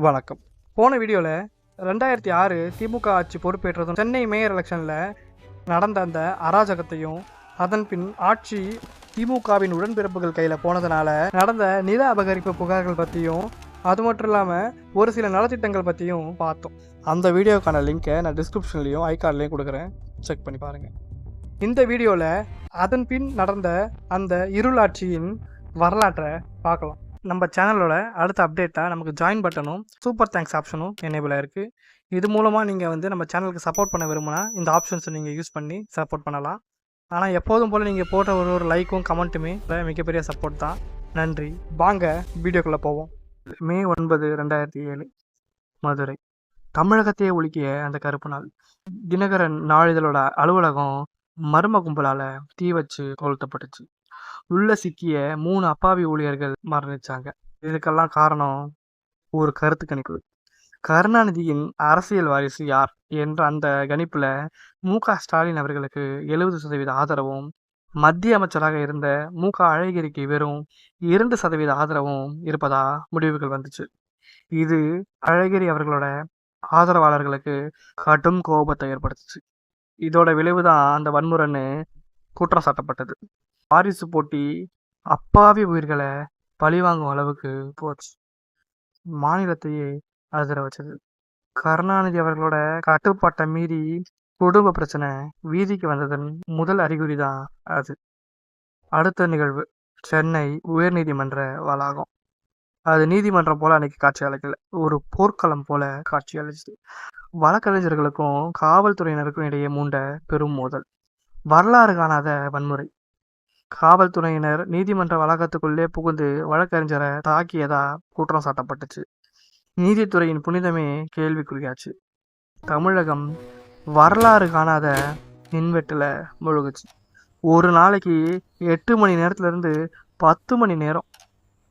வணக்கம். போன வீடியோவில் 2006 திமுக ஆட்சி பொறுப்பேற்றதும் சென்னை மேயர் எலெக்ஷனில் நடந்த அந்த அராஜகத்தையும், அதன் பின் ஆட்சி திமுகவின் உடன்பிறப்புகள் கையில் போனதுனால நடந்த நில அபகரிப்பு புகார்கள் பற்றியும், அது மட்டும் இல்லாமல் ஒரு சில நலத்திட்டங்கள் பற்றியும் பார்த்தோம். அந்த வீடியோக்கான லிங்கை நான் டிஸ்கிரிப்ஷன்லேயும் ஐகார்ட்லேயும் கொடுக்குறேன், செக் பண்ணி பாருங்கள். இந்த வீடியோவில் அதன் பின் நடந்த அந்த இருளாட்சியின் வரலாற்றை பார்க்கலாம். நம்ம சேனலோட அடுத்த அப்டேட்டாக நமக்கு ஜாயின் பட்டனும் சூப்பர் தேங்க்ஸ் ஆப்ஷனும் எனேபிளாக இருக்குது. இது மூலமாக நீங்கள் நம்ம சேனலுக்கு சப்போர்ட் பண்ண விரும்பினா இந்த ஆப்ஷன்ஸை நீங்கள் யூஸ் பண்ணி சப்போர்ட் பண்ணலாம். ஆனால் எப்போதும் போல் நீங்கள் போட்ட ஒரு லைக்கும் கமெண்ட்டுமே மிகப்பெரிய சப்போர்ட் தான். நன்றி. வாங்க வீடியோக்குள்ளே போவோம். மே 9, 2007 மதுரை. தமிழகத்தையே ஒழுக்கிய அந்த கருப்பு நாள். தினகரன் நாளிதழோட அலுவலகம் மர்ம கும்பலால் தீ வச்சு கொளுத்தப்பட்டுச்சு. உள்ள சிக்கிய 3 அப்பாவி ஊழியர்கள் மரணிச்சாங்க. இதுக்கெல்லாம் காரணம் ஒரு கருத்து கணிப்பு. கருணாநிதியின் அரசியல் வாரிசு யார் என்ற அந்த கணிப்புல மு.க. ஸ்டாலின் அவர்களுக்கு 70% ஆதரவும், மத்திய அமைச்சராக இருந்த மு.க. அழகிரிக்கு வெறும் 2% ஆதரவும் இருப்பதா முடிவுகள் வந்துச்சு. இது அழகிரி அவர்களோட ஆதரவாளர்களுக்கு கடும் கோபத்தை ஏற்படுத்துச்சு. இதோட விளைவுதான் அந்த வன்முறைன்னு குற்றம் சாட்டப்பட்டது. வாரிசு போட்டி அப்பாவி உயிர்களை பழிவாங்கும் அளவுக்கு போச்சு. மாநிலத்தையே அதிர வச்சது. கருணாநிதி அவர்களோட கட்டுப்பாட்டை மீறி குடும்ப பிரச்சனை வீதிக்கு வந்ததன் முதல் அறிகுறி தான் அது. அடுத்த நிகழ்வு சென்னை உயர்நீதிமன்ற வளாகம். அது நீதிமன்றம் போல அன்னைக்கு காட்சி அளிக்கல, ஒரு போர்க்களம் போல காட்சி அளிச்சது. வழக்கறிஞர்களுக்கும் காவல்துறையினருக்கும் இடையே மூண்ட பெரும் மோதல். வரலாறு காணாத வன்முறை. காவல்துறையினர் நீதிமன்ற வளாகத்துக்குள்ளே புகுந்து வழக்கறிஞரை தாக்கியதா குற்றம் சாட்டப்பட்டுச்சு. நீதித்துறையின் புனிதமே கேள்விக்குறியாச்சு. தமிழகம் வரலாறு காணாத மின்வெட்டுல முழுகுச்சு. ஒரு நாளைக்கு 8 மணி நேரத்துலேருந்து 10 மணி நேரம்,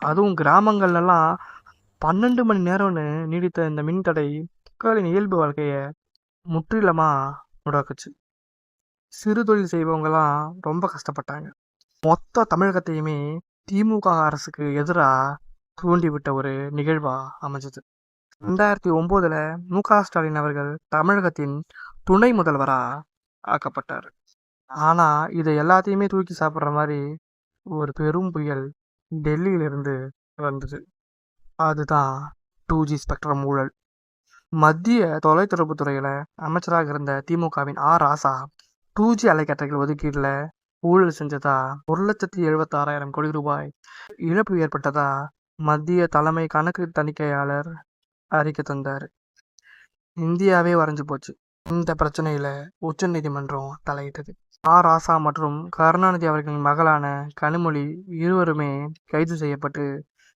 அதுவும் கிராமங்கள்லாம் 12 மணி நேரம்னு நீடித்த இந்த மின்தடை மக்களின் இயல்பு வாழ்க்கையை முற்றிலுமாக முடக்குச்சு. சிறு தொழில் செய்பவங்கலாம் ரொம்ப கஷ்டப்பட்டாங்க. மொத்த தமிழகத்தையுமே திமுக அரசுக்கு எதிராக தூண்டிவிட்ட ஒரு நிகழ்வா அமைஞ்சது. 2009 மு.க. ஸ்டாலின் அவர்கள் தமிழகத்தின் துணை முதல்வரா ஆக்கப்பட்டார். ஆனா இதை எல்லாத்தையுமே தூக்கி சாப்பிட்ற மாதிரி ஒரு பெரும் புயல் டெல்லியிலிருந்து வந்தது. அதுதான் 2G ஸ்பெக்ட்ரம் ஊழல். மத்திய தொலைத்தொடர்பு துறையில அமைச்சராக இருந்த திமுகவின் ராசா 2G அலைக்கற்றைகள் ஒதுக்கீடுல ஊழல் செஞ்சதா 1,76,000 கோடி ரூபாய் இழப்பு ஏற்பட்டதா மத்திய தலைமை கணக்கு தணிக்கையாளர் அறிக்கை தந்தார். இந்தியாவே வரைஞ்சு போச்சு. இந்த பிரச்சனையில உச்ச நீதிமன்றம் தலையிட்டது. ராசா மற்றும் கருணாநிதி அவர்களின் மகளான கனிமொழி இருவருமே கைது செய்யப்பட்டு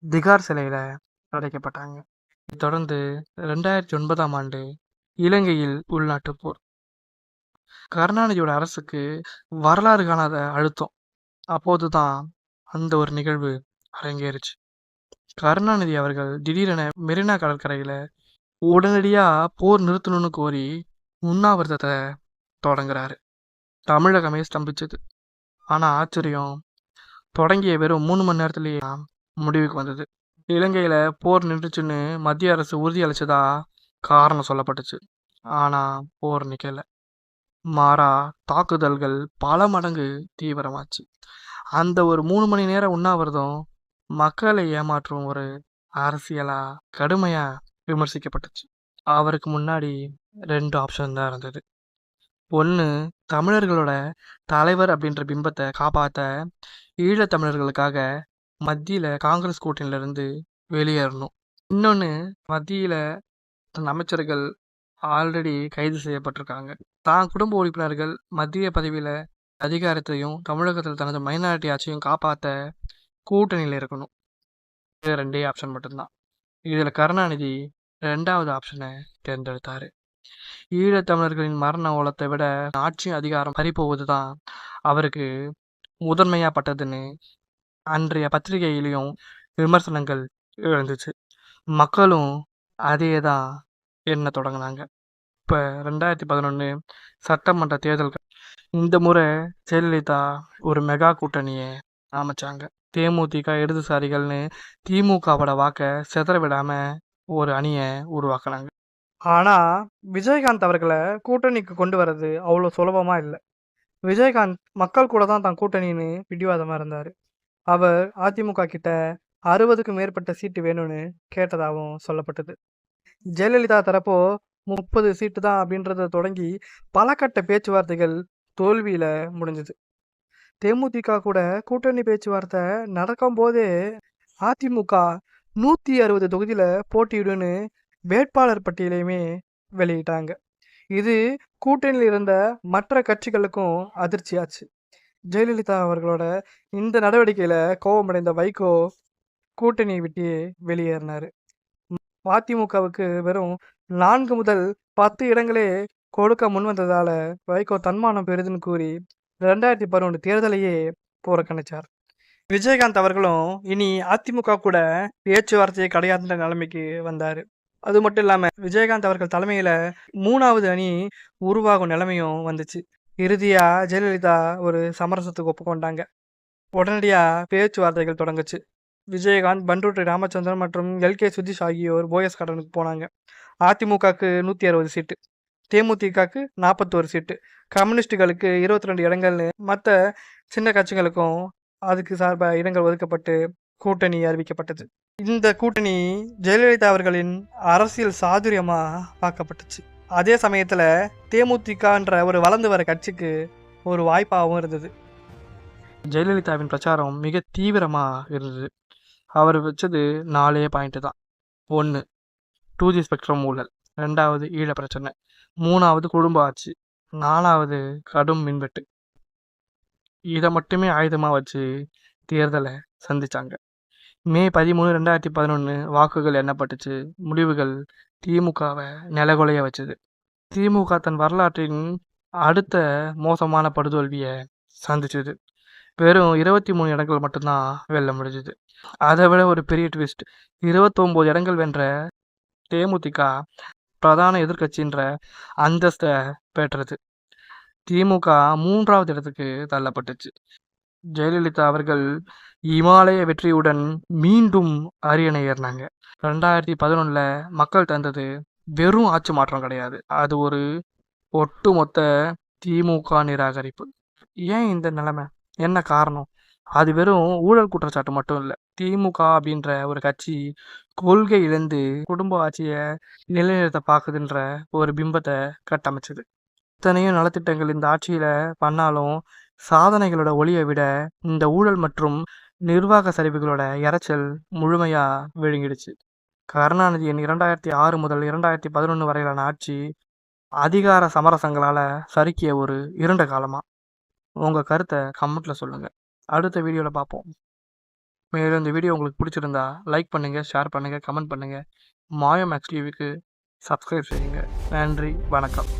திகார் சிலையில அடைக்கப்பட்டாங்க. தொடர்ந்து 2009ஆம் ஆண்டு இலங்கையில் உள்நாட்டு போர். கருணாநிதியோட அரசுக்கு வரலாறு காணாத அழுத்தம். அப்போதுதான் அந்த ஒரு நிகழ்வு அரங்கேறுச்சு. கருணாநிதி அவர்கள் திடீரென மெரினா கடற்கரையில உடனடியா போர் நிறுத்தணும்னு கோரி உண்ணாவிரதத்தை தொடங்குறாரு. தமிழகமே ஸ்தம்பிச்சது. ஆனா ஆச்சரியம், தொடங்கிய வெறும் 3 மணி நேரத்திலேயே முடிவுக்கு வந்தது. இலங்கையில போர் நின்றுச்சுன்னு மத்திய அரசு உறுதி அளிச்சதா காரணம் சொல்லப்பட்டுச்சு. ஆனா போர் நிக்கல. மாறா தாக்குதல்கள் பல மடங்கு தீவிரமாச்சு. அந்த ஒரு 3 மணி நேர உண்ணாவிரதம் மக்களை ஏமாற்றும் ஒரு அரசியலா கடுமையா விமர்சிக்கப்பட்டுச்சு. அவருக்கு முன்னாடி 2 ஆப்ஷன் தான் இருந்தது. ஒன்று, தமிழர்களோட தலைவர் அப்படின்ற பிம்பத்தை காப்பாற்ற ஈழத்தமிழர்களுக்காக மத்தியில் காங்கிரஸ் கூட்டணியிலிருந்து வெளியேறணும். இன்னொன்று, மத்தியில் தன் அமைச்சர்கள் ஆல்ரெடி கைது செய்யப்பட்டிருக்காங்க. தான் குடும்ப உறுப்பினர்கள் மத்திய பதவியில் அதிகாரத்தையும் தமிழகத்தில் தனது மைனாரிட்டி ஆட்சியும் காப்பாற்ற கூட்டணியில் இருக்கணும். இது 2 ஆப்ஷன் மட்டும்தான். இதில் கருணாநிதி 2வது ஆப்ஷனை தேர்ந்தெடுத்தார். ஈழத்தமிழர்களின் மரண ஓலத்தை விட ஆட்சி அதிகாரம் பறிப்போவது தான் அவருக்கு முதன்மையாக பட்டதுன்னு அன்றைய பத்திரிகையிலையும் விமர்சனங்கள் எழுந்துச்சு. மக்களும் அதே தான் எண்ண தொடங்கினாங்க. இப்போ 2011 சட்டமன்ற தேர்தல்கள். இந்த முறை ஜெயலலிதா ஒரு மெகா கூட்டணியை அமைச்சாங்க. தேமுதிக இடதுசாரிகள்னு திமுகவோட வாக்கை சிதற விடாம ஒரு அணியை உருவாக்குனாங்க. ஆனா விஜயகாந்த் அவர்களை கூட்டணிக்கு கொண்டு வர்றது அவ்வளோ சுலபமா இல்லை. விஜயகாந்த் மக்கள் கூட தான் தான் கூட்டணின்னு பிடிவாதமா இருந்தாரு. அவர் அதிமுக கிட்ட 60க்கும் மேற்பட்ட சீட்டு வேணும்னு கேட்டதாகவும் சொல்லப்பட்டது. ஜெயலலிதா தரப்போ 30 சீட்டு தான் அப்படின்றத தொடங்கி பல கட்ட பேச்சுவார்த்தைகள் தோல்வியில முடிஞ்சது. தேமுதிக கூட கூட்டணி பேச்சுவார்த்தை நடக்கும் போதே அதிமுக 160 தொகுதியில போட்டியிடுன்னு வேட்பாளர் பட்டியலையுமே வெளியிட்டாங்க. இது கூட்டணியில் இருந்த மற்ற கட்சிகளுக்கும் அதிர்ச்சியாச்சு. ஜெயலலிதா அவர்களோட இந்த நடவடிக்கையில கோபமடைந்த வைகோ கூட்டணியை விட்டு வெளியேறினாரு. அதிமுகவுக்கு வெறும் 4 முதல் 10 இடங்களே கொடுக்க முன்வந்ததால வைகோ தன்மானம் பெரிதுன்னு கூறி 2011 தேர்தலையே புறக்கணிச்சார். விஜயகாந்த் அவர்களும் இனி அதிமுக கூட பேச்சுவார்த்தையை கிடையாதுன்ற நிலைமைக்கு வந்தாரு. அது மட்டும் இல்லாம விஜயகாந்த் அவர்கள் தலைமையில 3வது அணி உருவாகும் நிலைமையும் வந்துச்சு. இறுதியா ஜெயலலிதா ஒரு சமரசத்துக்கு ஒப்புக்கொண்டாங்க. உடனடியா பேச்சுவார்த்தைகள் தொடங்குச்சு. விஜயகாந்த், பண்ருட்டி ராமச்சந்திரன் மற்றும் எல்.கே. சுதீஷ் ஆகியோர் போயஸ் கார்டனுக்கு போனாங்க. அதிமுகவுக்கு 160 சீட்டு, தேமுதிகவுக்கு 41 சீட்டு, கம்யூனிஸ்டுகளுக்கு 22 இடங்கள்னு மற்ற சின்ன கட்சிகளுக்கும் அதுக்கு சார்பாக இடங்கள் ஒதுக்கப்பட்டு கூட்டணி அறிவிக்கப்பட்டது. இந்த கூட்டணி ஜெயலலிதா அவர்களின் அரசியல் சாதுரியமா பார்க்கப்பட்டுச்சு. அதே சமயத்துல தேமுதிகன்ற ஒரு வளர்ந்து வர கட்சிக்கு ஒரு வாய்ப்பாகவும் இருந்தது. ஜெயலலிதாவின் பிரச்சாரம் மிக தீவிரமா இருந்தது. அவர் வச்சது 4 பாயிண்ட் தான். 1 2G ஸ்பெக்ட்ரம் ஊழல், 2வது ஈழ பிரச்சனை, 3வது குடும்ப ஆட்சி, 4வது கடும் மின்வெட்டு. இதை மட்டுமே ஆயுதமா வச்சு தேர்தலை சந்திச்சாங்க. மே 13, 2011 வாக்குகள் எண்ணப்பட்டுச்சு. முடிவுகள் திமுகவை நிலகுலைய வச்சது. திமுக தன் வரலாற்றின் அடுத்த மோசமான படுதோல்வியை சந்திச்சது. வெறும் 23 இடங்கள் மட்டும்தான் வெல்ல முடிஞ்சது. அதை விட ஒரு பெரிய ட்விஸ்ட், 29 இடங்கள் வென்ற தேமுதிக பிரதான எதிர்கட்சின்ற அந்தஸ்தை பெற்றது. திமுக 3வது இடத்துக்கு தள்ளப்பட்டுச்சு. ஜெயலலிதா அவர்கள் இமாலய வெற்றியுடன் மீண்டும் அரியணை ஏறினாங்க. 2011 மக்கள் தந்தது வெறும் ஆட்சி மாற்றம் கிடையாது, அது ஒரு ஒட்டுமொத்த திமுக நிராகரிப்பு. ஏன் இந்த நிலைமை, என்ன காரணம்? அது வெறும் ஊழல் குற்றச்சாட்டு மட்டும் இல்லை. திமுக அப்படின்ற ஒரு கட்சி கொள்கை இழந்து குடும்ப ஆட்சியை நிலைநிறுத்த பார்க்குதுன்ற ஒரு பிம்பத்தை கட்டமைச்சது. இத்தனையும் நலத்திட்டங்கள் இந்த ஆட்சியில பண்ணாலும் சாதனைகளோட ஒளியை விட இந்த ஊழல் மற்றும் நிர்வாக சரிவுகளோட இரைச்சல் முழுமையா விழுங்கிடுச்சு. கருணாநிதியின் 2006 முதல் 2011 வரையிலான ஆட்சி அதிகார சமரசங்களால சறுக்கிய ஒரு இருண்ட காலமா. உங்க கருத்தை கமெண்ட்ல சொல்லுங்க. அடுத்த வீடியோல பார்ப்போம். மேலும் இந்த வீடியோ உங்களுக்கு பிடிச்சிருந்தா லைக் பண்ணுங்க, ஷேர் பண்ணுங்க, கமெண்ட் பண்ணுங்க. மாயோ மேக்ஸ் டிவிக்கு சப்ஸ்கிரைப் செய்யுங்க. நன்றி, வணக்கம்.